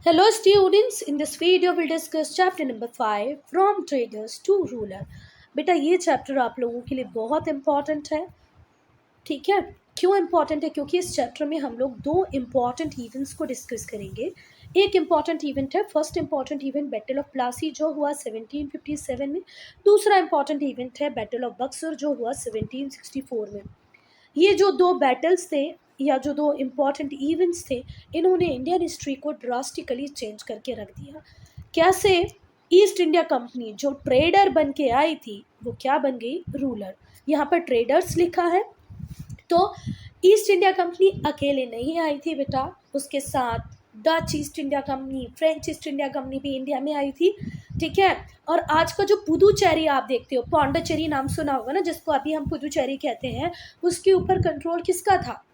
Hello students, in this video we'll discuss chapter number 5 from traders to ruler. बेटा ये chapter आप लोगों के लिए बहुत इम्पॉर्टेंट है, ठीक है। क्यों इम्पॉर्टेंट है? क्योंकि इस चैप्टर में हम लोग दो इम्पॉर्टेंट इवेंट्स को डिस्कस करेंगे। एक इम्पॉर्टेंट इवेंट है, first important event battle of Plassey जो हुआ 1757 में। दूसरा इम्पॉर्टेंट इवेंट है बैटल ऑफ बक्सर जो हुआ 1764 में। ये जो दो बैटल्स थे या जो दो इम्पॉर्टेंट इवेंट्स थे, इन्होंने इंडियन हिस्ट्री को ड्रास्टिकली चेंज करके रख दिया। कैसे? ईस्ट इंडिया कंपनी जो ट्रेडर बन के आई थी वो क्या बन गई? रूलर। यहाँ पर ट्रेडर्स लिखा है, तो ईस्ट इंडिया कंपनी अकेले नहीं आई थी बेटा, उसके साथ Dutch east India company, French East India company भी इंडिया में आई थी, ठीक है। और आज का जो पुदुचेरी आप देखते हो, पौंडीचेरी नाम सुना होगा ना, जिसको अभी हम पुदुचेरी कहते हैं, उसके ऊपर कंट्रोल किसका था?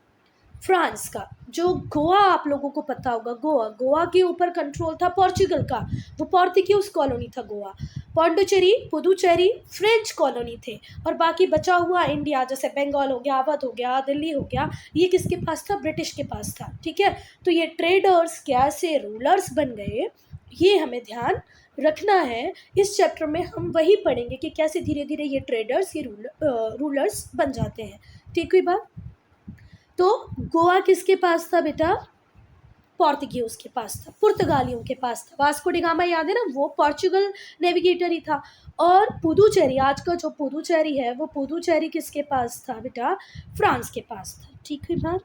फ्रांस का। जो गोवा आप लोगों को पता होगा, गोवा के ऊपर कंट्रोल था पोर्चुगल का, वो पोर्तुगीज कॉलोनी था गोवा। पौंडीचेरी, पुदुचेरी फ्रेंच कॉलोनी थे, और बाकी बचा हुआ इंडिया जैसे बंगाल हो गया, अवध हो गया, दिल्ली हो गया, ये किसके पास था? ब्रिटिश के पास था, ठीक है। तो ये ट्रेडर्स कैसे रूलर्स बन गए, ये हमें ध्यान रखना है। इस चैप्टर में हम वही पढ़ेंगे कि कैसे धीरे धीरे ये ट्रेडर्स, ये रूलर्स बन जाते हैं, ठीक हुई बात। तो गोवा किसके पास था बेटा? पोर्तुगीज के पास था, पुर्तगालियों के पास था। वास्को डिगामा याद है ना, वो पोर्चुगल नेविगेटर ही था। और पुदुचेरी, आज का जो पुदुचेरी है, वो पुदुचेरी किसके पास था बेटा? फ्रांस के पास था, ठीक है बात।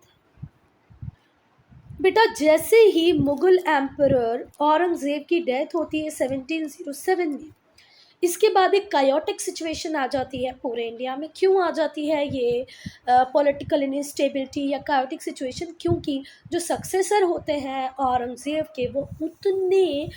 बेटा जैसे ही मुगल एम्परर औरंगजेब की डेथ होती है 1707 में, इसके बाद एक कायोटिक सिचुएशन आ जाती है पूरे इंडिया में। क्यों आ जाती है ये पॉलिटिकल इनस्टेबिलिटी या कायोटिक सिचुएशन? क्योंकि जो सक्सेसर होते हैं औरंगजेब के, वो उतने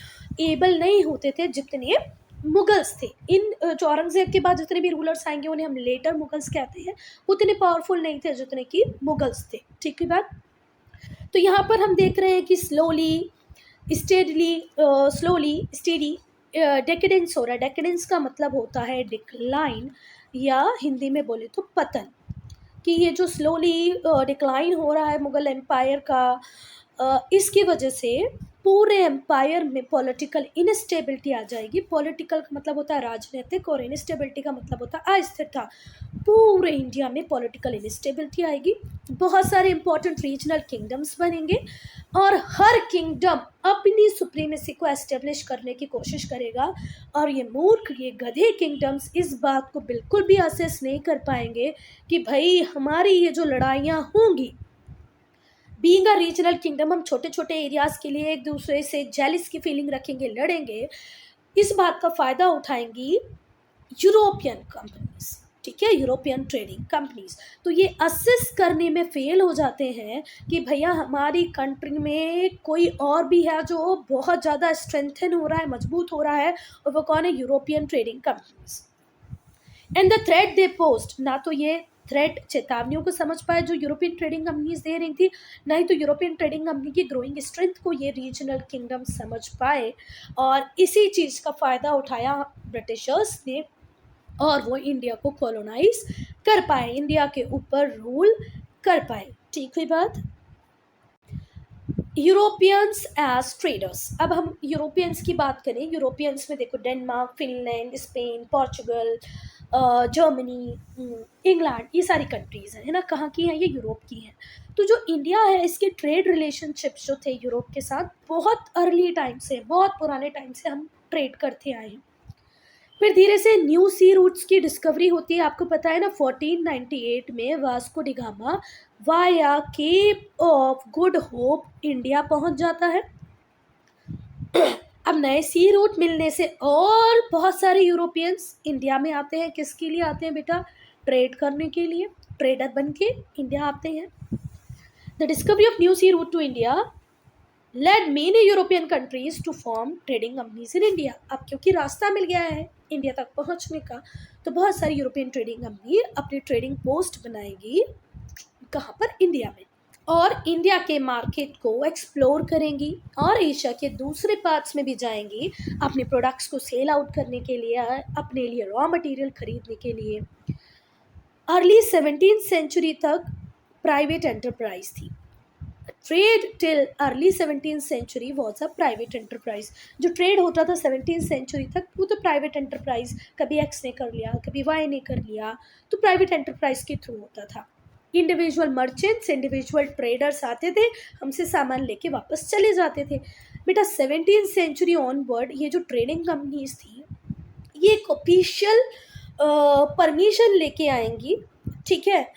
एबल नहीं होते थे जितने मुगल्स थे। इन जो औरंगजेब के बाद जितने भी रूलर्स आएंगे उन्हें हम लेटर मुगल्स कहते हैं, उतने पावरफुल नहीं थे जितने कि मुगल्स थे, ठीक है बात। तो यहाँ पर हम देख रहे हैं कि स्लोली स्टेडी डेकेडेंस हो रहा है। डेकेडेंस का मतलब होता है डिक्लाइन, या हिंदी में बोले तो पतन। कि ये जो स्लोली डिक्लाइन हो रहा है मुगल एम्पायर का, इसकी वजह से पूरे एम्पायर में पॉलिटिकल इनस्टेबिलिटी आ जाएगी। पॉलिटिकल का मतलब होता है राजनीतिक, और इनस्टेबिलिटी का मतलब होता है अस्थिरता। पूरे इंडिया में पॉलिटिकल इनस्टेबिलिटी आएगी, बहुत सारे इंपॉर्टेंट रीजनल किंगडम्स बनेंगे, और हर किंगडम अपनी सुप्रीमेसी को एस्टेब्लिश करने की कोशिश करेगा। और ये मूर्ख, ये गधे किंगडम्स इस बात को बिल्कुल भी असेस नहीं कर पाएंगे कि भाई हमारी ये जो लड़ाइयाँ होंगी, बीइंग अ रीजनल किंगडम, हम छोटे छोटे एरियाज के लिए एक दूसरे से जेलिस की फीलिंग रखेंगे, लड़ेंगे। इस बात का फ़ायदा उठाएंगी यूरोपियन कंपनीज, ठीक है, यूरोपियन ट्रेडिंग कंपनीज। तो ये असेस करने में फेल हो जाते हैं कि भैया हमारी कंट्री में कोई और भी है जो बहुत ज़्यादा स्ट्रेंथन हो रहा है, मजबूत हो रहा है, और वो कौन है? European trading companies. And the threat they post, ना तो ये थ्रेट चेतावनियों को समझ पाए जो यूरोपियन ट्रेडिंग कंपनीज दे रही थी, ना ही तो यूरोपियन ट्रेडिंग कंपनी की ग्रोइंग स्ट्रेंथ को ये रीजनल किंगडम समझ पाए। और इसी चीज़ का फ़ायदा उठाया ब्रिटिशर्स ने, और वो इंडिया को कॉलोनाइज कर पाए, इंडिया के ऊपर रूल कर पाए, ठीक हुई बात। Europeans as traders. अब हम यूरोपियंस की बात करें, यूरोपियंस में देखो Denmark, Finland, Spain, Portugal, Germany, England, ये सारी कंट्रीज़ हैं, है ना। कहाँ की हैं? ये यूरोप की हैं। तो जो इंडिया है, इसके ट्रेड रिलेशनशिप्स जो थे यूरोप के साथ, बहुत अर्ली टाइम से, बहुत पुराने टाइम से हम ट्रेड करते आए हैं। फिर धीरे से न्यू सी रूट्स की डिस्कवरी होती है। आपको पता है ना, 1498 में Vasco da Gama via Cape of Good Hope India पहुंच जाता है। अब नए सी रूट मिलने से और बहुत सारे यूरोपियंस इंडिया में आते हैं। किसके लिए आते हैं बेटा? ट्रेड करने के लिए। ट्रेडर बन के इंडिया आते हैं। The discovery of new sea route to India led many European countries to form trading companies in India. अब क्योंकि रास्ता मिल गया है इंडिया तक पहुंचने का, तो बहुत सारी यूरोपियन ट्रेडिंग कंपनी अपनी ट्रेडिंग पोस्ट बनाएगी। कहाँ पर? इंडिया में। और इंडिया के मार्केट को एक्सप्लोर करेंगी, और एशिया के दूसरे पार्ट्स में भी जाएंगी अपने प्रोडक्ट्स को सेल आउट करने के लिए, अपने लिए रॉ मटेरियल खरीदने के लिए। अर्ली 17th सेंचुरी तक प्राइवेट एंटरप्राइज थी, trade till early 17th century was a private enterprise. जो ट्रेड होता था 17th सेंचुरी तक वो तो प्राइवेट एंटरप्राइज, कभी एक्स ने कर लिया कभी वाई ने कर लिया, तो प्राइवेट एंटरप्राइज के थ्रू होता था। इंडिविजुअल मर्चेंट्स, इंडिविजुअल ट्रेडर्स आते थे, हमसे सामान लेके वापस चले जाते थे। बेटा 17th सेंचुरी ऑनवर्ड ये जो ट्रेडिंग कंपनीज थी ये एक ऑफिशियल परमिशन लेके आएंगी, ठीक है,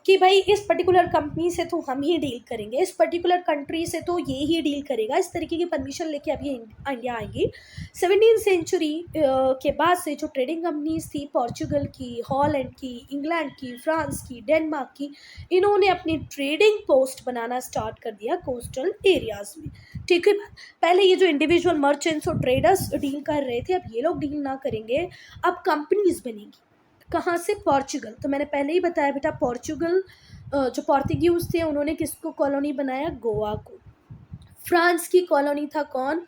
कि भाई इस पर्टिकुलर कंपनी से तो हम ही डील करेंगे, इस पर्टिकुलर कंट्री से तो ये ही डील करेगा, इस तरीके की परमिशन लेके अब ये इंडिया आएंगी। 17th सेंचुरी के बाद से जो ट्रेडिंग कंपनीज थी, पोर्चुगल की, हॉलैंड की, इंग्लैंड की, फ्रांस की, डेनमार्क की, इन्होंने अपनी ट्रेडिंग पोस्ट बनाना स्टार्ट कर दिया कोस्टल एरियाज में। ठीक है, पहले ये जो इंडिविजुअल मर्चेंट्स और ट्रेडर्स डील कर रहे थे, अब ये लोग डील ना करेंगे, अब कंपनीज बनेंगी। कहाँ से? पोर्चुगल। तो मैंने पहले ही बताया बेटा, पोर्चुगल जो पोर्तुगीज थे उन्होंने किसको कॉलोनी बनाया? गोवा को। फ्रांस की कॉलोनी था कौन?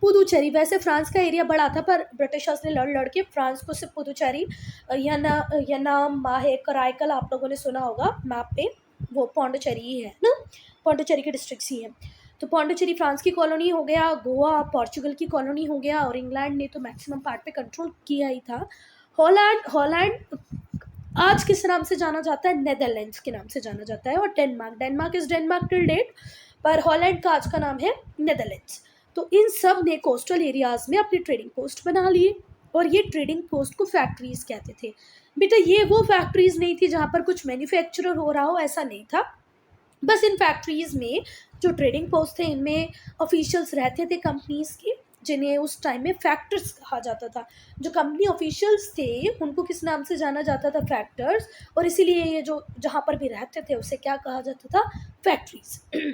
पुदुचेरी। वैसे फ्रांस का एरिया बड़ा था पर ब्रिटिशर्स ने लड़ के फ्रांस को सिर्फ पुदुचेरी, यनाम, माहे, कराईकल आप लोगों ने सुना होगा मैप पे, वो पौंडीचेरी ही है ना, पौंडीचेरी के डिस्ट्रिक्ट्स ही हैं। तो पौंडीचेरी फ्रांस की कॉलोनी हो गया, गोवा पोर्चुगल की कॉलोनी हो गया, और इंग्लैंड ने तो मैक्सिमम पार्ट पे कंट्रोल किया ही था। हॉलैंड आज किस नाम से जाना जाता है? नेदरलैंड्स के नाम से जाना जाता है। और Denmark is Denmark till date, पर हॉलैंड का आज का नाम है नेदरलैंड्स। तो इन सब ने कोस्टल एरियाज में अपनी ट्रेडिंग पोस्ट बना लिए, और ये ट्रेडिंग पोस्ट को फैक्ट्रीज कहते थे। बेटा ये वो फैक्ट्रीज नहीं थी जहाँ पर कुछ मैन्युफैक्चरर हो रहा हो, ऐसा नहीं था। बस इन फैक्ट्रीज में जो ट्रेडिंग पोस्ट थे इनमें ऑफिशियल्स रहते थे कंपनीज के, जिन्हें उस टाइम में फैक्टर्स कहा जाता था। जो कंपनी ऑफिशियल्स थे उनको किस नाम से जाना जाता था? फैक्टर्स। और इसीलिए ये जो जहाँ पर भी रहते थे उसे क्या कहा जाता था? फैक्ट्रीज।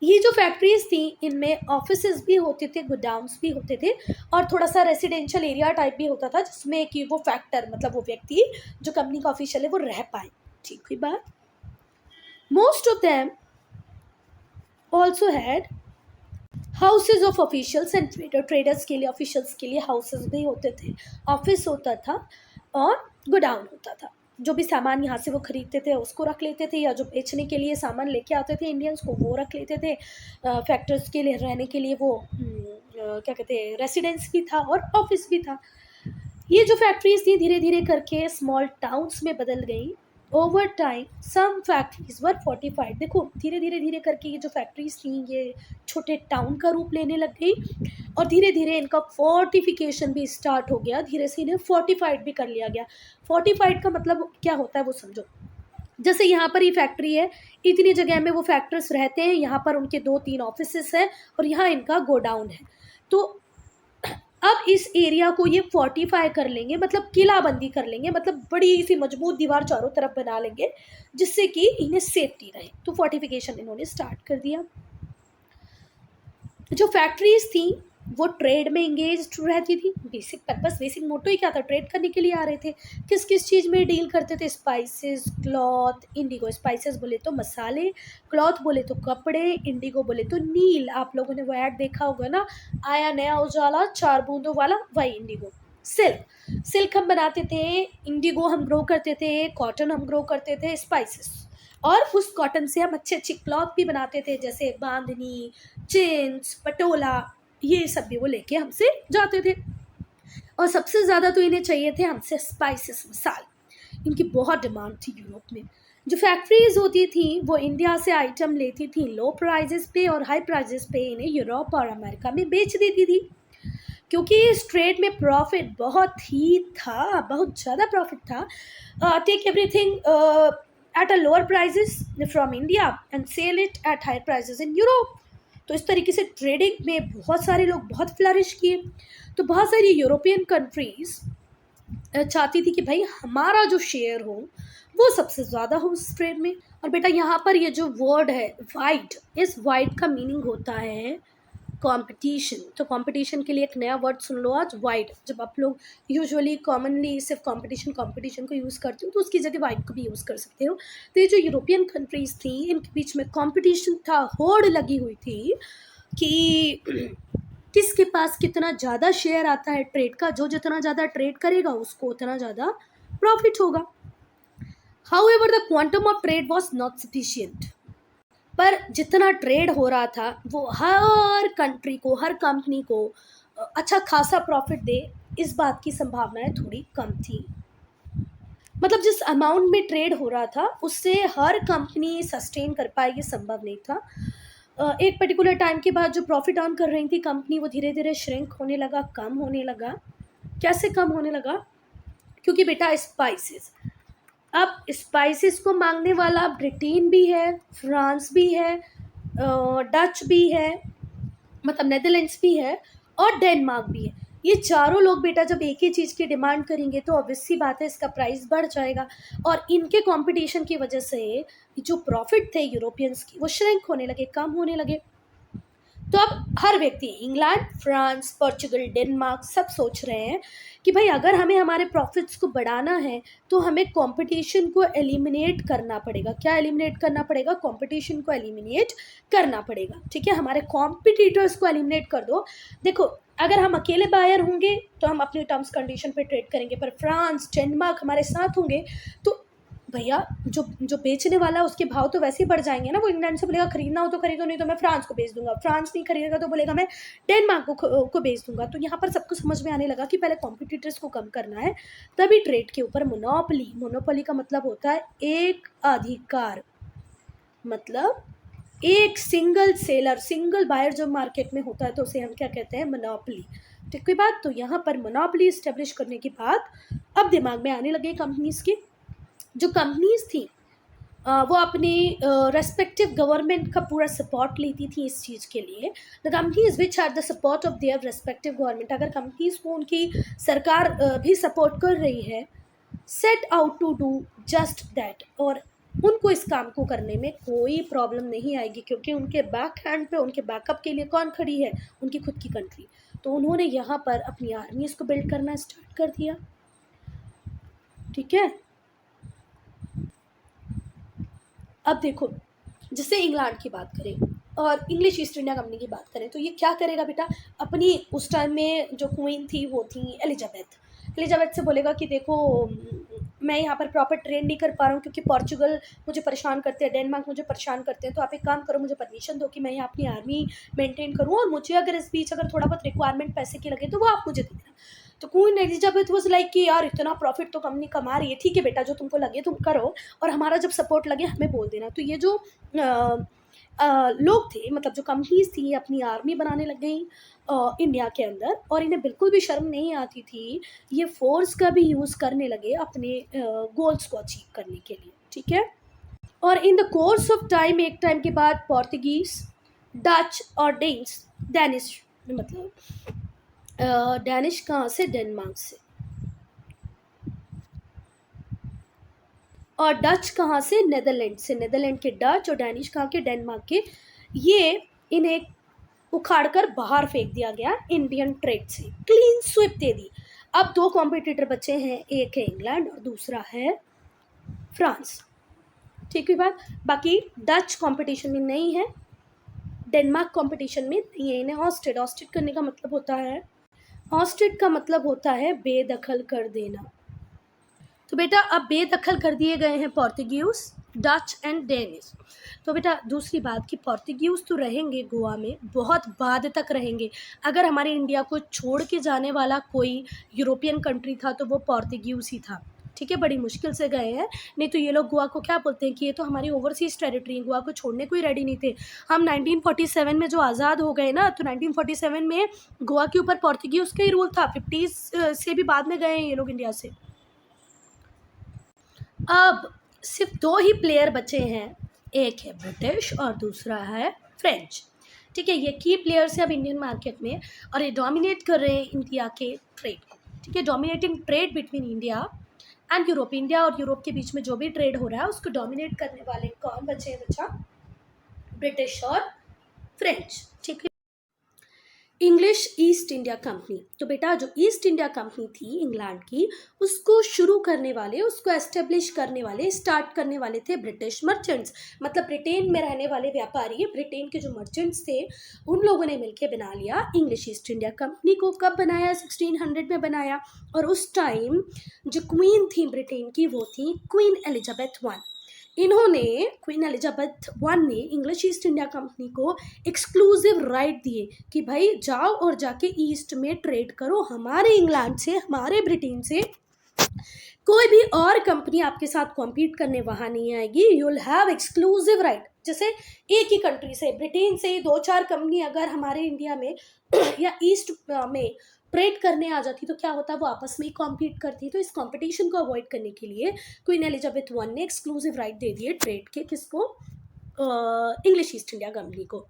ये जो फैक्ट्रीज थी इनमें ऑफिसेज भी होते थे, गोडाउन्स भी होते थे, और थोड़ा सा रेसिडेंशियल एरिया टाइप भी होता था जिसमें कि वो फैक्टर मतलब वो व्यक्ति जो कंपनी का ऑफिशियल है वो रह पाए। ठीक हुई बात। Most of them also had houses of officials and traders के लिए, ऑफिशियल्स के लिए हाउसेज भी होते थे, ऑफिस होता था और गोडाउन होता था। जो भी सामान यहाँ से वो खरीदते थे उसको रख लेते थे, या जो बेचने के लिए सामान लेके आते थे इंडियंस को वो रख लेते थे। फैक्टर्स के लिए रहने के लिए वो क्या कहते हैं, रेसिडेंस भी था और ऑफिस भी था। ये जो फैक्ट्रीज थी धीरे धीरे करके स्मॉल टाउन्स में बदल गई। ओवर टाइम सम फैक्ट्रीज वर फोर्टिफाइड। देखो धीरे करके ये जो फैक्ट्रीज थी ये छोटे टाउन का रूप लेने लग गई, और धीरे धीरे इनका फोर्टिफिकेशन भी स्टार्ट हो गया, धीरे से इन्हें फोर्टिफाइड भी कर लिया गया। फोर्टिफाइड का मतलब क्या होता है वो समझो। जैसे यहाँ पर ये फैक्ट्री है, इतनी जगह में वो फैक्टर्स रहते हैं, यहाँ पर उनके 2-3 ऑफिसेस हैं और यहाँ इनका गोडाउन है। तो अब इस एरिया को ये फोर्टिफाई कर लेंगे, मतलब किलाबंदी कर लेंगे, मतलब बड़ी सी मजबूत दीवार चारों तरफ बना लेंगे जिससे कि इन्हें सेफ्टी रहे। तो फोर्टिफिकेशन इन्होंने स्टार्ट कर दिया। जो फैक्ट्रीज थी वो ट्रेड में इंगेज रहती थी। बेसिक पर्पस, बेसिक मोटो ही क्या था? ट्रेड करने के लिए आ रहे थे। किस किस चीज़ में डील करते थे? Spices, cloth, Indigo. स्पाइसेस बोले तो मसाले, क्लॉथ बोले तो कपड़े, इंडिगो बोले तो नील। आप लोगों ने वो ऐड देखा होगा ना, आया नया उजाला 4 बूंदों वाला, वही इंडिगो। सिल्क हम बनाते थे, इंडिगो हम ग्रो करते थे, कॉटन हम ग्रो करते थे, स्पाइसेस, और उस कॉटन से हम अच्छे अच्छे क्लॉथ भी बनाते थे, जैसे बांधनी, चिन्स, पटोला, ये सब भी वो लेके हमसे जाते थे। और सबसे ज़्यादा तो इन्हें चाहिए थे हमसे स्पाइसेस, मसाले। इनकी बहुत डिमांड थी यूरोप में। जो फैक्ट्रीज होती थी वो इंडिया से आइटम लेती थी लो प्राइजेस पे, और हाई प्राइजेस पे इन्हें यूरोप और अमेरिका में बेच देती थी, क्योंकि इस ट्रेड में प्रॉफिट बहुत ही था, बहुत ज़्यादा प्रॉफिट था। Take everything at a lower prices from India and sell it at higher prices in Europe. तो इस तरीके से ट्रेडिंग में बहुत सारे लोग बहुत फ्लरिश किए। तो बहुत सारी यूरोपियन कंट्रीज चाहती थी कि भाई हमारा जो शेयर हो वो सबसे ज़्यादा हो उस ट्रेड में। और बेटा यहाँ पर ये जो वर्ड है वाइड, इस वाइड का मीनिंग होता है कंपटीशन। तो कंपटीशन के लिए एक नया वर्ड सुन लो आज, वाइड। जब आप लोग यूजुअली कॉमनली सिर्फ कंपटीशन को यूज़ करते हो तो उसकी जगह वाइड को भी यूज़ कर सकते हो। तो ये जो यूरोपियन कंट्रीज़ थी इनके बीच में कंपटीशन था, होड़ लगी हुई थी कि किसके पास कितना ज़्यादा शेयर आता है ट्रेड का। जो जितना ज़्यादा ट्रेड करेगा उसको उतना ज़्यादा प्रॉफिट होगा। However, the quantum of trade was not sufficient. पर जितना ट्रेड हो रहा था वो हर कंट्री को, हर कंपनी को अच्छा खासा प्रॉफिट दे, इस बात की संभावनाएं थोड़ी कम थी। मतलब जिस अमाउंट में ट्रेड हो रहा था उससे हर कंपनी सस्टेन कर पाए, ये संभव नहीं था। एक पर्टिकुलर टाइम के बाद जो प्रॉफिट अर्न कर रही थी कंपनी, वो धीरे धीरे श्रिंक होने लगा, कम होने लगा। कैसे कम होने लगा? क्योंकि बेटा स्पाइसेस, अब स्पाइसेस को मांगने वाला ब्रिटेन भी है, फ्रांस भी है, डच भी है, मतलब नेदरलैंड्स भी है, और डेनमार्क भी है। ये चारों लोग बेटा जब एक ही चीज़ की डिमांड करेंगे तो ऑब्वियस सी बात है इसका प्राइस बढ़ जाएगा, और इनके कंपटीशन की वजह से जो प्रॉफिट थे यूरोपियंस की वो श्रिंक होने लगे, कम होने लगे। तो अब हर व्यक्ति, इंग्लैंड, फ्रांस, पोर्चुगल, डेनमार्क, सब सोच रहे हैं कि भाई अगर हमें हमारे प्रॉफिट्स को बढ़ाना है तो हमें कंपटीशन को एलिमिनेट करना पड़ेगा। क्या एलिमिनेट करना पड़ेगा? कंपटीशन को एलिमिनेट करना पड़ेगा। ठीक है, हमारे कॉम्पिटिटर्स को एलिमिनेट कर दो। देखो, अगर हम अकेले बायर होंगे तो हम अपने टर्म्स कंडीशन पे ट्रेड करेंगे, पर फ्रांस, डेनमार्क हमारे साथ होंगे तो भैया जो जो बेचने वाला है उसके भाव तो वैसे ही बढ़ जाएंगे ना। वो इंग्लैंड से बोलेगा खरीदना हो तो खरीदो, नहीं तो मैं फ्रांस को बेच दूंगा। फ्रांस नहीं खरीदेगा तो बोलेगा मैं डेनमार्क को बेच दूंगा। तो यहाँ पर सबको समझ में आने लगा कि पहले कॉम्पिटिटर्स को कम करना है, तभी ट्रेड के ऊपर मोनोपोली। मोनोपोली का मतलब होता है एक अधिकार, मतलब एक सिंगल सेलर, सिंगल बायर जो मार्केट में होता है तो उसे हम क्या कहते हैं? मोनोपोली। ठीक है बात। तो यहाँ पर मोनोपोली स्टेब्लिश करने के बाद अब दिमाग में आने लगे कंपनीज के, जो कंपनीज थी वो अपने रेस्पेक्टिव गवर्नमेंट का पूरा सपोर्ट लेती थी इस चीज़ के लिए। The companies which had the support of their respective government, अगर कंपनीज को उनकी सरकार भी सपोर्ट कर रही है, set out to do just that, और उनको इस काम को करने में कोई प्रॉब्लम नहीं आएगी, क्योंकि उनके बैक हैंड पे, उनके बैकअप के लिए कौन खड़ी है? उनकी खुद की कंट्री। तो उन्होंने यहाँ पर अपनी आर्मीज को बिल्ड करना स्टार्ट कर दिया। ठीक है, अब देखो, जैसे इंग्लैंड की बात करें और इंग्लिश ईस्ट इंडिया कंपनी की बात करें तो ये क्या करेगा बेटा? अपनी उस टाइम में जो क्वीन थी वो थी एलिजाबेथ। एलिजाबेथ से बोलेगा कि देखो मैं यहाँ पर प्रॉपर ट्रेन नहीं कर पा रहा हूँ क्योंकि पोर्चुगल मुझे परेशान करते हैं, डेनमार्क मुझे परेशान करते हैं, तो आप एक काम करो, मुझे परमिशन दो कि मैं यहाँ अपनी आर्मी मेंटेन करूँ, और मुझे अगर इस बीच अगर थोड़ा बहुत रिक्वायरमेंट पैसे की लगे तो वो आप मुझे दे देना। तो क्वीन एलिजाबेथ वाज लाइक कि यार इतना प्रॉफिट तो कंपनी कमा रही है, ठीक है बेटा जो तुमको लगे तुम करो, और हमारा जब सपोर्ट लगे हमें बोल देना। तो ये जो लोग थे, मतलब जो कंपनीज थी, अपनी आर्मी बनाने लग गई इंडिया के अंदर, और इन्हें बिल्कुल भी शर्म नहीं आती थी, ये फोर्स का भी यूज़ करने लगे अपने गोल्स को अचीव करने के लिए। ठीक है, और in the course of time, एक टाइम के बाद पोर्तुगीज, डच और डैनिश, मतलब डैनिश कहाँ से? डेनमार्क से, और डच कहाँ से? नेदरलैंड से। नेदरलैंड के डच और डैनिश कहाँ के? डेनमार्क के। ये इन्हें उखाड़कर बाहर फेंक दिया गया इंडियन ट्रेड से, क्लीन स्वीप दे दी। अब दो कॉम्पिटिटर बचे हैं, एक है इंग्लैंड और दूसरा है फ्रांस। ठीक है बात। बाकी डच कंपटीशन में नहीं है, डेनमार्क कंपटीशन में नहीं है। इन्हें ऑस्टेड, ऑस्टेड करने का मतलब होता है, ऑस्टेड का मतलब होता है बेदखल कर देना। तो बेटा अब बेदखल कर दिए गए हैं पोर्तुगीज, डच एंड डेनिश। तो बेटा दूसरी बात कि पोर्तुगीज तो रहेंगे गोवा में, बहुत बाद तक रहेंगे। अगर हमारे इंडिया को छोड़ के जाने वाला कोई यूरोपियन कंट्री था तो वो पोर्तुगीज ही था। ठीक है, बड़ी मुश्किल से गए हैं, नहीं तो ये लोग गोवा को क्या बोलते हैं कि ये तो हमारी ओवरसीज टेरिटरी है, गोवा को छोड़ने को ही रेडी नहीं थे। हम 1947 में जो आज़ाद हो गए ना, तो 1947 में गोवा के ऊपर पोर्तुगीज का ही रूल था। 50s से भी बाद में गए हैं ये लोग इंडिया से। अब सिर्फ दो ही प्लेयर बचे हैं, एक है ब्रिटिश और दूसरा है फ्रेंच। ठीक है, ये की प्लेयर्स हैं अब इंडियन मार्केट में, और ये डोमिनेट कर रहे हैं इंडिया के ट्रेड को। ठीक है, dominating trade between India and Europe. India और यूरोप के बीच में जो भी ट्रेड हो रहा है उसको डोमिनेट करने वाले कौन बचे हैं बच्चा? ब्रिटिश और फ्रेंच। ठीक है, इंग्लिश ईस्ट इंडिया कंपनी। तो बेटा जो ईस्ट इंडिया कंपनी थी इंग्लैंड की, उसको शुरू करने वाले, उसको एस्टेब्लिश करने वाले, स्टार्ट करने वाले थे ब्रिटिश मर्चेंट्स, मतलब ब्रिटेन में रहने वाले व्यापारी, ब्रिटेन के जो मर्चेंट्स थे उन लोगों ने मिलकर बना लिया इंग्लिश ईस्ट इंडिया कंपनी को। कब बनाया? 1600 में बनाया। और उस टाइम जो क्वीन थी ब्रिटेन की वो थी क्वीन एलिजाबेथ I। इन्होंने क्वीन एलिजाबेथ वन ने इंग्लिश ईस्ट इंडिया कंपनी को एक्सक्लूसिव राइट दिए कि भाई जाओ और जाके ईस्ट में ट्रेड करो, हमारे इंग्लैंड से, हमारे ब्रिटेन से कोई भी और कंपनी आपके साथ कॉम्पीट करने वहां नहीं आएगी, you will have exclusive right. जैसे एक ही कंट्री से, ब्रिटेन से 2-4 कंपनी अगर हमारे इंडिया में या ईस्ट में ट्रेड करने आ जाती तो क्या होता, वो आपस में ही कॉम्पीट करती। तो इस कंपटीशन को अवॉइड करने के लिए क्वीन एलिजाबेथ वन ने एक्सक्लूसिव राइट दे दिए ट्रेड के, किसको, इंग्लिश ईस्ट इंडिया कंपनी को।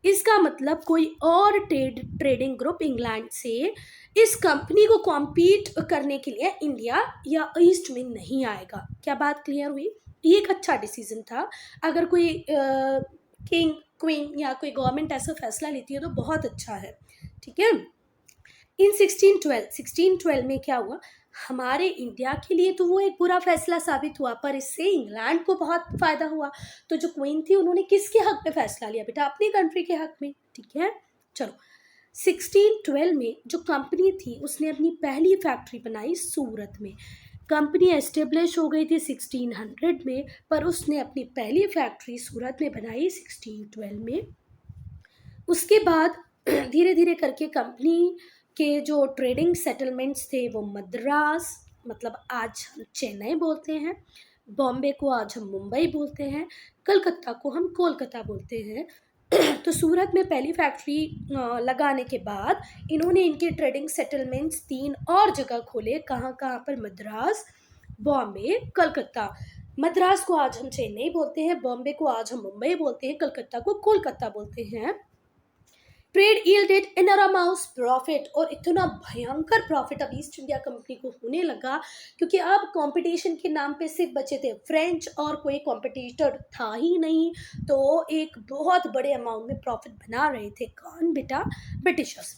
इसका मतलब कोई और ट्रेडिंग ग्रुप इंग्लैंड से इस कंपनी को कॉम्पीट करने के लिए इंडिया या ईस्ट में नहीं आएगा। क्या बात क्लियर हुई? ये एक अच्छा डिसीजन था। अगर कोई किंग, क्वीन या कोई गवर्नमेंट ऐसा फैसला लेती है तो बहुत अच्छा है, ठीक है। इन 1612 में क्या हुआ, हमारे इंडिया के लिए तो वो एक बुरा फैसला साबित हुआ, पर इससे इंग्लैंड को बहुत फायदा हुआ। तो जो क्वीन थी उन्होंने किसके हक में फैसला लिया बेटा? अपनी कंट्री के हक में, ठीक है। चलो 1612 में जो कंपनी थी उसने अपनी पहली फैक्ट्री बनाई सूरत में। कंपनी एस्टेब्लिश हो गई थी 1600 में, पर उसने अपनी पहली फैक्ट्री सूरत में बनाई 1612 में। उसके बाद धीरे धीरे करके कंपनी के जो ट्रेडिंग सेटलमेंट्स थे वो मद्रास, मतलब आज हम चेन्नई बोलते हैं, बॉम्बे को आज हम मुंबई बोलते हैं, कलकत्ता को हम कोलकाता बोलते हैं। तो सूरत में पहली फैक्ट्री लगाने के बाद इन्होंने इनके ट्रेडिंग सेटलमेंट्स 3 और जगह खोले। कहाँ कहाँ पर? मद्रास, बॉम्बे, कलकत्ता। मद्रास को आज हम चेन्नई बोलते हैं, बॉम्बे को आज हम मुंबई बोलते हैं, कलकत्ता को कोलकाता बोलते हैं। ट्रेड yielded enormous प्रॉफिट, और इतना भयंकर प्रॉफिट अब ईस्ट इंडिया कंपनी को होने लगा क्योंकि अब कंपटीशन के नाम पे सिर्फ बचे थे फ्रेंच और कोई कॉम्पिटिटर था ही नहीं। तो एक बहुत बड़े अमाउंट में प्रॉफिट बना रहे थे। कौन बेटा? Britishers.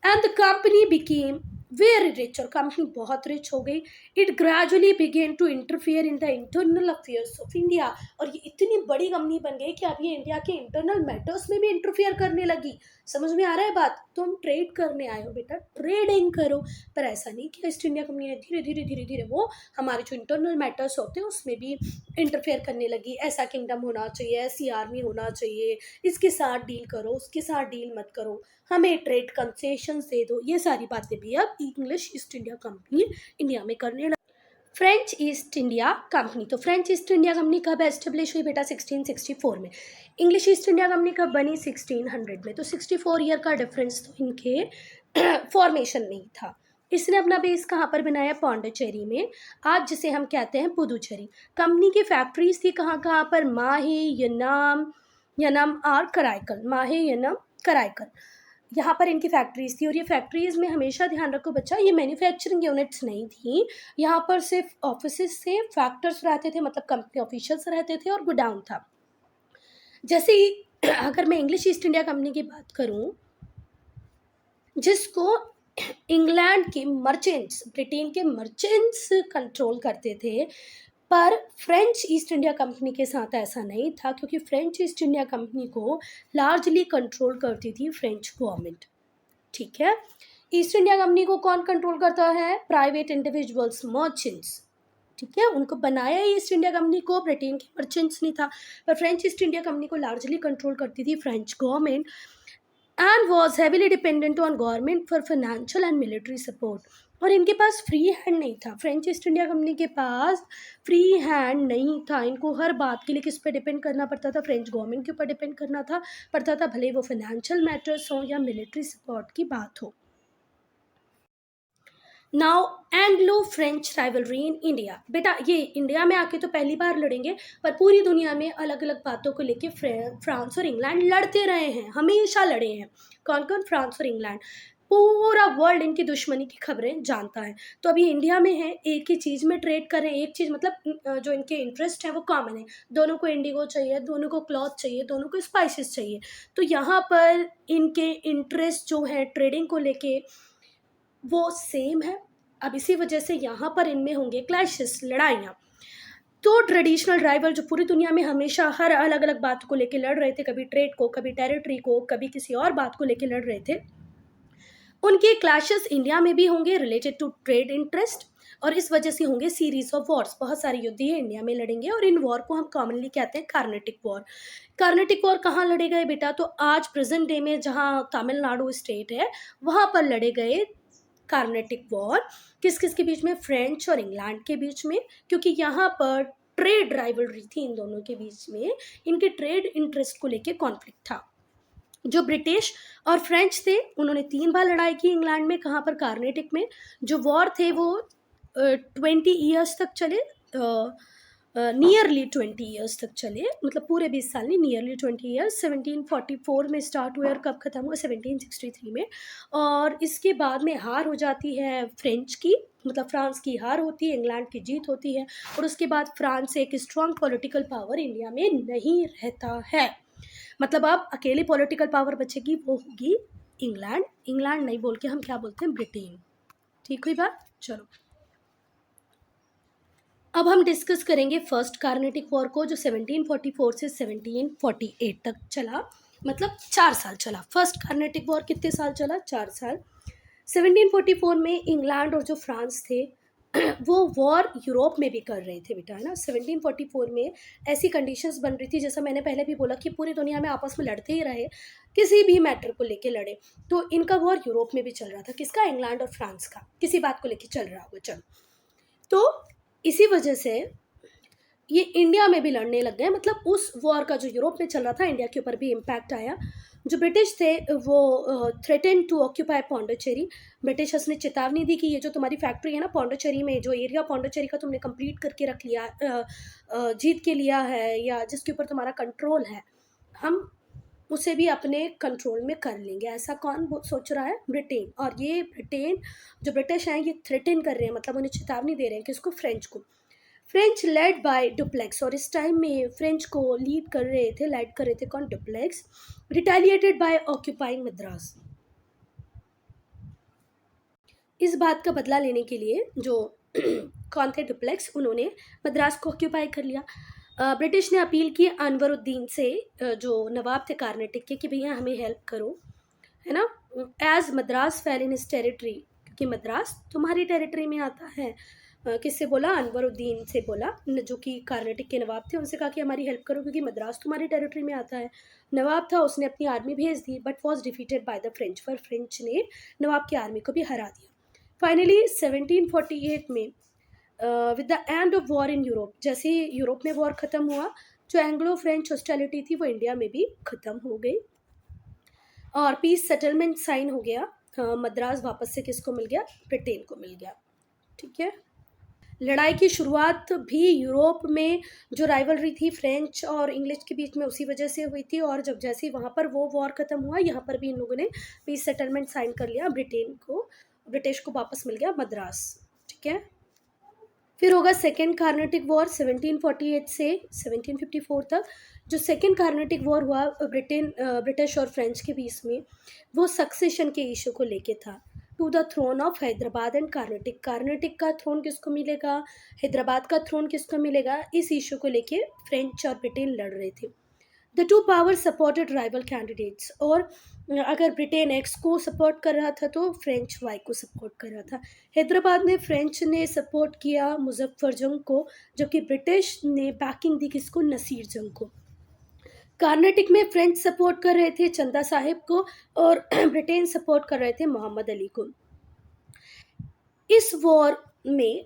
And the company became very rich, और कंपनी बहुत रिच हो गई। It gradually began to interfere in the internal affairs of India, और ये इतनी बड़ी कंपनी बन गई कि अब ये इंडिया के इंटरनल मैटर्स में भी इंटरफियर करने लगी। समझ में आ रहा है बात? तुम ट्रेड करने आए हो बेटा, ट्रेडिंग करो। पर ऐसा नहीं कि ईस्ट इंडिया कंपनी ने धीरे धीरे धीरे धीरे वो हमारे जो इंटरनल मैटर्स होते हैं उसमें भी इंटरफेयर करने लगी। ऐसा किंगडम होना चाहिए, ऐसी आर्मी होना चाहिए, इसके साथ डील करो, उसके साथ डील मत करो, हमें ट्रेड कंसेशन दे दो। ये सारी बातें भी अब English east India company India में करने लगी। फ्रेंच ईस्ट इंडिया कंपनी, तो फ्रेंच ईस्ट इंडिया कंपनी कब एस्टेब्लिश हुई बेटा? 1664 में। इंग्लिश ईस्ट इंडिया कंपनी कब बनी? 1600 में। तो 64 ईयर का डिफरेंस तो इनके फॉर्मेशन में ही था। इसने अपना बेस कहाँ पर बनाया? पौंडीचेरी में, आज जिसे हम कहते हैं पुदुचेरी। कंपनी की फैक्ट्रीज थी कहाँ कहाँ पर? माहे, यनम और कराईकल। माहे, यनम, कराईकल, यहाँ पर इनकी फैक्ट्रीज थी। और ये फैक्ट्रीज में हमेशा ध्यान रखो बच्चा, ये मैन्युफैक्चरिंग यूनिट्स नहीं थी, यहाँ पर सिर्फ ऑफिसेस से फैक्टर्स रहते थे, मतलब कंपनी ऑफिशियल्स रहते थे, और गोडाउन था। जैसे ही अगर मैं इंग्लिश ईस्ट इंडिया कंपनी की बात करूं, जिसको इंग्लैंड के मर्चेंट्स, ब्रिटेन के मर्चेंट्स कंट्रोल करते थे, पर फ्रेंच ईस्ट इंडिया कंपनी के साथ ऐसा नहीं था, क्योंकि फ्रेंच ईस्ट इंडिया कंपनी को लार्जली कंट्रोल करती थी फ्रेंच गवर्नमेंट, ठीक है। ईस्ट इंडिया कंपनी को कौन कंट्रोल करता है? प्राइवेट इंडिविजुअल्स, मर्चेंट्स, ठीक है। उनको बनाया ईस्ट इंडिया कंपनी को ब्रिटेन के मर्चेंट्स नहीं था, पर फ्रेंच ईस्ट इंडिया कंपनी को लार्जली कंट्रोल करती थी French government, and was heavily dependent on government for financial and military support. और इनके पास फ्री हैंड नहीं था, फ्रेंच ईस्ट इंडिया कंपनी के पास फ्री हैंड नहीं था। इनको हर बात के लिए किस पे डिपेंड करना पड़ता था? फ्रेंच गवर्नमेंट के ऊपर डिपेंड करना पड़ता था, भले वो फाइनेंशियल मैटर्स हो या मिलिट्री सपोर्ट की बात हो। Now Anglo French rivalry in India. बेटा ये इंडिया में आके तो पहली बार लड़ेंगे, पर पूरी दुनिया में अलग अलग बातों को लेके फ्रांस और इंग्लैंड लड़ते रहे हैं, हमेशा लड़े हैं। कौन कौन? फ्रांस और इंग्लैंड। पूरा वर्ल्ड इनकी दुश्मनी की खबरें जानता है। तो अभी इंडिया में है, एक ही चीज़ में ट्रेड कर रहे हैं, एक चीज़ मतलब जो इनके इंटरेस्ट है वो कॉमन है। दोनों को इंडिगो चाहिए, दोनों को क्लॉथ चाहिए, दोनों को स्पाइसेस चाहिए। तो यहाँ पर इनके इंटरेस्ट जो है ट्रेडिंग को लेके वो सेम है। अब इसी वजह से यहाँ पर इनमें होंगे क्लैशेस, लड़ाइयाँ। तो ट्रेडिशनल राइवल जो पूरी दुनिया में हमेशा हर अलग अलग बात को लेके लड़ रहे थे, कभी ट्रेड को, कभी टेरिटरी को, कभी किसी और बात को लेके लड़ रहे थे, उनके क्लैशेस इंडिया में भी होंगे रिलेटेड टू ट्रेड इंटरेस्ट, और इस वजह से होंगे सीरीज ऑफ वॉर्स, बहुत सारे युद्ध ये इंडिया में लड़ेंगे, और इन वॉर को हम कॉमनली कहते हैं कार्नेटिक वॉर। कार्नेटिक वॉर कहाँ लड़े गए बेटा? तो आज प्रेजेंट डे में जहाँ तमिलनाडु स्टेट है वहाँ पर लड़े गए कार्नेटिक वॉर। किस किस के बीच में? फ्रेंच और इंग्लैंड के बीच में, क्योंकि यहाँ पर ट्रेड राइवलरी थी इन दोनों के बीच में, इनके ट्रेड इंटरेस्ट को लेके कॉन्फ्लिक्ट था। जो ब्रिटिश और फ्रेंच थे उन्होंने 3 बार लड़ाई की इंग्लैंड में, कहाँ पर? कार्नेटिक में। जो वॉर थे वो 20 ईयर्स तक चले, नियरली 20 ईयर्स तक चले, मतलब पूरे 20 साल नहीं, नियरली 20 ईयर्स। 1744 में स्टार्ट हुए और कब ख़त्म हुआ? 1763 में। और इसके बाद में हार हो जाती है फ्रेंच की, मतलब फ्रांस की हार होती है, इंग्लैंड की जीत होती है, और उसके बाद फ्रांस एक स्ट्रॉन्ग पॉलिटिकल पावर इंडिया में नहीं रहता है। मतलब अब अकेली पॉलिटिकल पावर बचेगी, वो होगी इंग्लैंड। इंग्लैंड नहीं बोल के हम क्या बोलते हैं? ब्रिटेन। ठीक हुई बात? चलो अब हम डिस्कस करेंगे फर्स्ट कार्नेटिक वॉर को, जो 1744 से 1748 तक चला, मतलब 4 साल चला। फर्स्ट कार्नेटिक वॉर कितने साल चला? 4 साल। 1744 में इंग्लैंड और जो फ्रांस थे वो वॉर यूरोप में भी कर रहे थे बेटा, है ना। 1744 में ऐसी कंडीशंस बन रही थी, जैसा मैंने पहले भी बोला कि पूरी दुनिया में आपस में लड़ते ही रहे, किसी भी मैटर को लेके लड़े, तो इनका वॉर यूरोप में भी चल रहा था। किसका? इंग्लैंड और फ्रांस का, किसी बात को लेके चल रहा होगा। चल, तो इसी वजह से ये इंडिया में भी लड़ने लग गए, मतलब उस वॉर का जो यूरोप में चल रहा था इंडिया के ऊपर भी इम्पैक्ट आया। जो ब्रिटिश थे वो threaten to occupy Pondicherry. Britishers ने चेतावनी दी कि ये जो तुम्हारी फैक्ट्री है ना पौंडीचेरी में, जो एरिया पौंडीचेरी का तुमने कंप्लीट करके रख लिया, जीत के लिया है, या जिसके ऊपर तुम्हारा कंट्रोल है, हम उसे भी अपने कंट्रोल में कर लेंगे। ऐसा कौन सोच रहा है? ब्रिटेन। और ये ब्रिटेन, जो ब्रिटिश हैं, ये थ्रेटन कर रहे हैं, मतलब उन्हें चेतावनी दे रहे हैं किसको? फ्रेंच को। फ्रेंच लेड बाय डुप्लेक्स, और इस टाइम में फ्रेंच को लीड कर रहे थे, लाइड कर रहे थे कौन? Dupleix. Retaliated by occupying Madras. इस बात का बदला लेने के लिए जो कौन थे? डुप्लेक्स, उन्होंने मद्रास को ऑक्यूपाई कर लिया। ब्रिटिश ने अपील की अनवरुद्दीन से, जो नवाब थे कार्नेटिक के, कि भैया हमें हेल्प करो, है ना। एज मद्रास फेल इन इस टेरिटरी, क्योंकि मद्रास तुम्हारी टेरिटरी में आता है। किससे बोला? अनवरुद्दीन से बोला, जो कि कार्नेटिक के नवाब थे। उनसे कहा कि हमारी हेल्प करो क्योंकि मद्रास तुम्हारी टेरिटरी में आता है। नवाब था, उसने अपनी आर्मी भेज दी, but was defeated by the French, पर फ्रेंच ने नवाब की आर्मी को भी हरा दिया। फाइनली 1748 में with the end of war in Europe, जैसे ही यूरोप में वॉर ख़त्म हुआ, जो एंग्लो फ्रेंच हॉस्टिलिटी थी वो इंडिया में भी ख़त्म हो गई, और पीस सेटलमेंट साइन हो गया। मद्रास वापस से किसको मिल गया? ब्रिटेन को मिल गया। ठीक है। लड़ाई की शुरुआत भी यूरोप में जो राइवलरी थी फ्रेंच और इंग्लिश के बीच में, उसी वजह से हुई थी, और जब जैसे ही वहाँ पर वो वॉर ख़त्म हुआ, यहाँ पर भी इन लोगों ने पीस सेटलमेंट साइन कर लिया। ब्रिटिश को वापस मिल गया मद्रास। ठीक है। फिर होगा सेकेंड कार्नेटिक वॉर 1748 से 1754 तक। जो सेकेंड कार्नेटिक वॉर हुआ ब्रिटिश और फ्रेंच के बीच में, वो सक्सेशन के इशू को लेके था। To the throne of Hyderabad and Carnatic, Carnatic का थ्रोन किसको मिलेगा, हैदराबाद का थ्रोन किसको मिलेगा, इस इशू को लेके फ्रेंच और ब्रिटेन लड़ रहे थे। The two power supported rival candidates, और अगर ब्रिटेन एक्स को सपोर्ट कर रहा था तो फ्रेंच वाई को सपोर्ट कर रहा था। हैदराबाद में फ्रेंच ने सपोर्ट किया मुजफ्फर जंग को, जबकि ब्रिटिश ने बैकिंग दी किसको? नसीर जंग को। कार्नेटिक में फ्रेंच सपोर्ट कर रहे थे चंदा साहिब को, और ब्रिटेन सपोर्ट कर रहे थे मोहम्मद अली को। इस वॉर में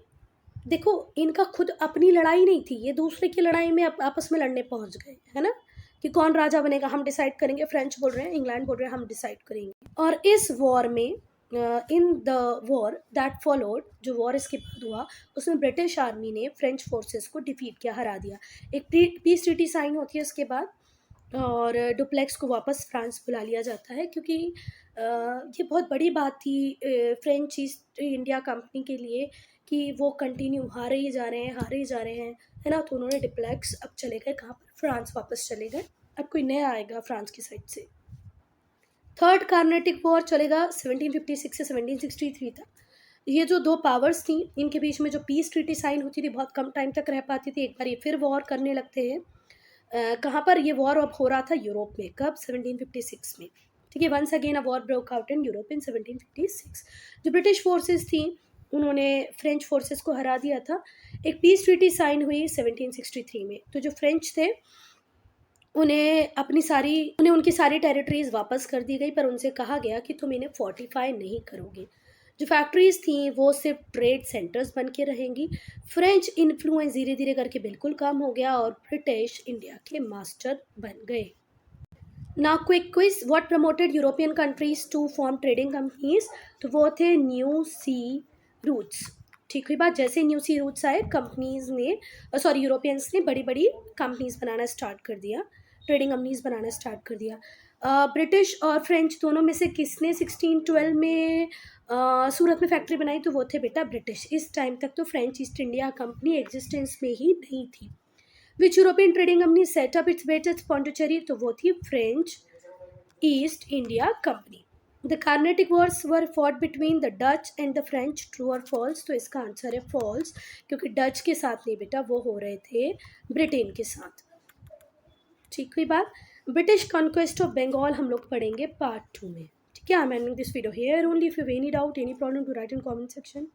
देखो, इनका खुद अपनी लड़ाई नहीं थी, ये दूसरे की लड़ाई में आपस में लड़ने पहुंच गए, है ना, कि कौन राजा बनेगा हम डिसाइड करेंगे। फ्रेंच बोल रहे हैं, इंग्लैंड बोल रहे हैं हम डिसाइड करेंगे। और इस वॉर में, in the war that followed, जो वॉर इसके बाद हुआ, उसमें ब्रिटिश आर्मी ने फ्रेंच फोर्सेस को डिफीट किया, हरा दिया। एक पीस ट्रीटी साइन होती है उसके बाद, और डुप्लेक्स को वापस फ्रांस बुला लिया जाता है, क्योंकि ये बहुत बड़ी बात थी फ्रेंच ईस्ट इंडिया कंपनी के लिए, कि वो कंटिन्यू हारे ही जा रहे हैं, है ना। तो उन्होंने डुप्लेक्स अब चले गए कहाँ पर? फ्रांस वापस चले गए। अब कोई नया आएगा फ्रांस की साइड से। थर्ड कार्नेटिक वॉर चलेगा 1756 से 1763 तक। ये जो दो पावर्स थी, इनके बीच में जो पीस ट्रीटी साइन होती थी, बहुत कम टाइम तक रह पाती थी, एक बार ये फिर वॉर करने लगते हैं। कहाँ पर ये वॉर अब हो रहा था? यूरोप में। कब? 1756 में। ठीक है। Once again a war broke out in Europe in 1756। जो ब्रिटिश फोर्सेस थी उन्होंने फ्रेंच फोर्सेस को हरा दिया था। एक पीस ट्रीटी साइन हुई 1763 में। तो जो फ्रेंच थे उन्हें उनकी सारी टेरिटरीज वापस कर दी गई, पर उनसे कहा गया कि तुम इन्हें फोर्टिफाई नहीं करोगे। जो फैक्ट्रीज थी वो सिर्फ ट्रेड सेंटर्स बन के रहेंगी। फ्रेंच इन्फ्लुएंस धीरे धीरे करके बिल्कुल कम हो गया और ब्रिटिश इंडिया के मास्टर बन गए। Now quick quiz, what promoted European countries to form trading companies? तो वो थे न्यू सी रूट्स। ठीक हुई बात। जैसे न्यू सी रूट्स आए, कंपनीज ने यूरोपियंस ने बड़ी बड़ी कंपनीज बनाना स्टार्ट कर दिया, ट्रेडिंग कंपनीज बनाना स्टार्ट कर दिया। ब्रिटिश और फ्रेंच दोनों में से किसने 1612 में सूरत में फैक्ट्री बनाई? तो वो थे बेटा ब्रिटिश। इस टाइम तक तो French East India Company existence में ही नहीं थी। Which European trading company set up its base at Pondicherry? तो वो थी French East India Company. The Carnatic wars were fought between the Dutch and the French, true और फॉल्स? तो इसका आंसर है फॉल्स, क्योंकि डच के साथ नहीं बेटा, वो हो रहे थे ब्रिटेन के साथ। ठीक हुई बात। ब्रिटिश कॉन्क्वेस्ट ऑफ बंगाल हम लोग पढ़ेंगे पार्ट 2 में। ठीक है, I am ending this video here only. If you have any doubt, any problem, to write in comment section.